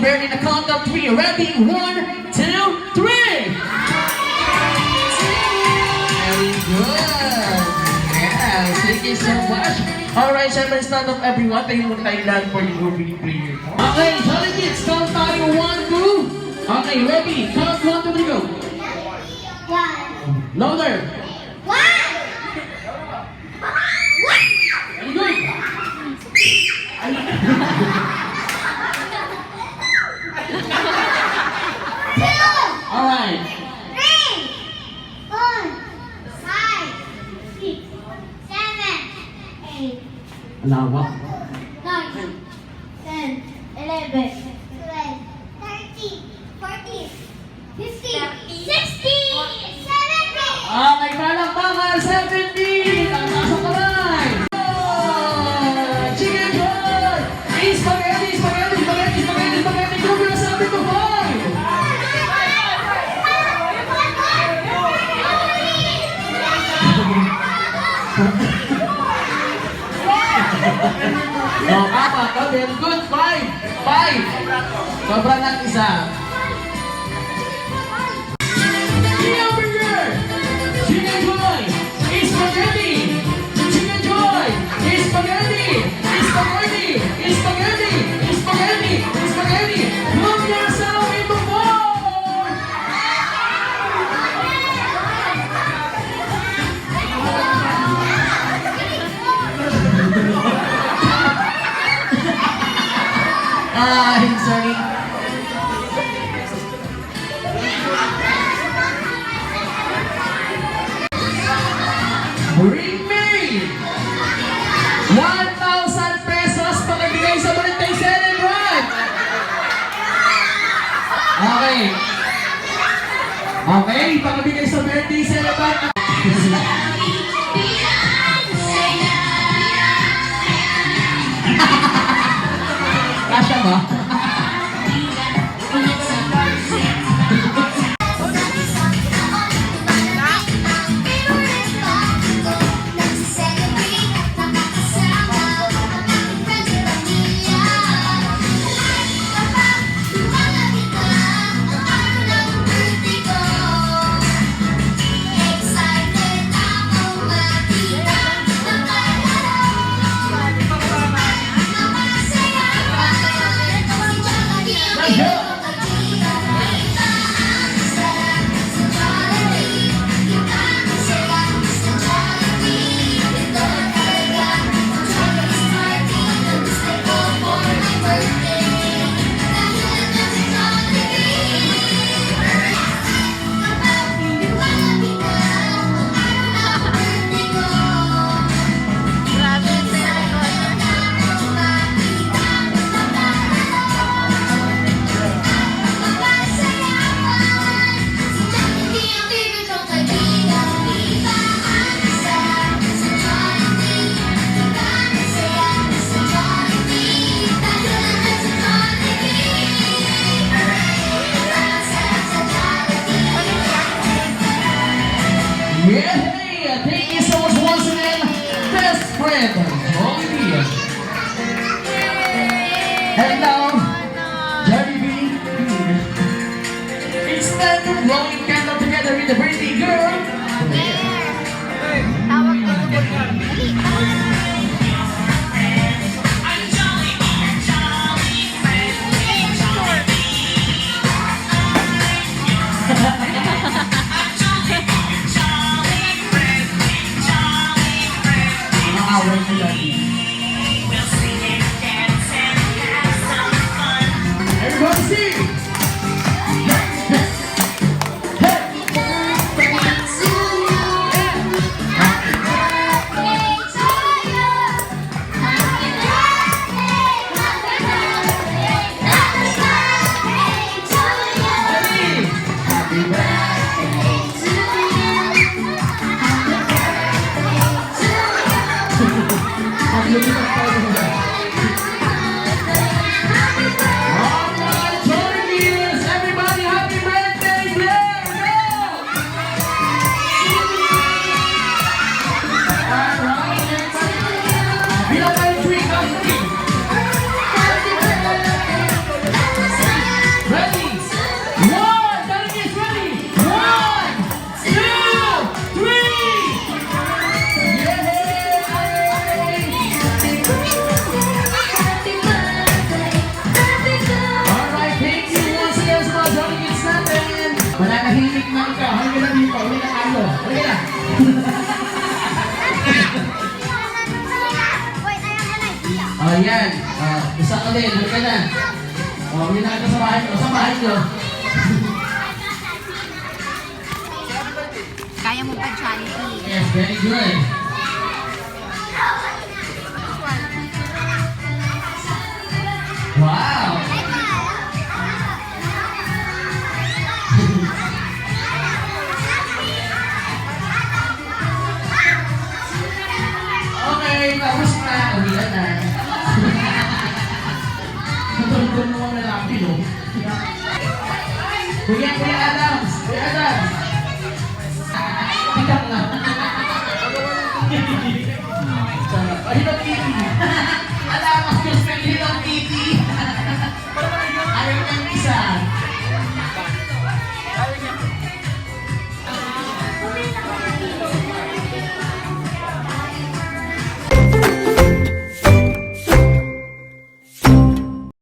We're in a count of 3. Ready? 1, 2, 3. Very good. Yes, thank you so much. Alright, syempre, stand up everyone. Tayo muna tayo lahat for your opening prayer. Okay, Jolly Kids, count tayo 1, 2. Okay, ready? Count 1, 2, 3, go. 1. Louder. 1. Very good. Alright. 3, 4, 5, 6, 7, 8, Lawak. 9, 10, 11, 12, 13, 14, 15, 16, 17. Okay, palakpakan, 70! Ang nasa kamay! Chicken joy! Spaghetti, spaghetti, spaghetti, spaghetti, spaghetti! Group na sa atin to 5! Oh, apat. Oh, very good. 5! 5! Sobra ng isa. Chicken joy! Spaghetti! Chicken joy! Spaghetti! Spaghetti! Spaghetti! Spaghetti! Spaghetti! Look yourself in the bowl! Ay, sorry. Bring me 1,000 pesos pakibigay sa birthday celebrant! Okay. Okay, pakibigay sa birthday celebrant. Kasya ba? Yeah, thank you so much once again, best friend, Jollibee. And now, Jollibee. It's time to blowing candle together with the birthday girl. Everybody sing! Alright, Jollibee! Ayan. Isa ka din. Huwag ka na. May nakita sa bahay ko. Sa bahay ko. Kaya mo pa, Charity. Yes, very good. Wow! Okay, tapos na. Umilan na. Matulog mo ang lalaki, no? Kuya Adams! Kuya Adams! Tikap na.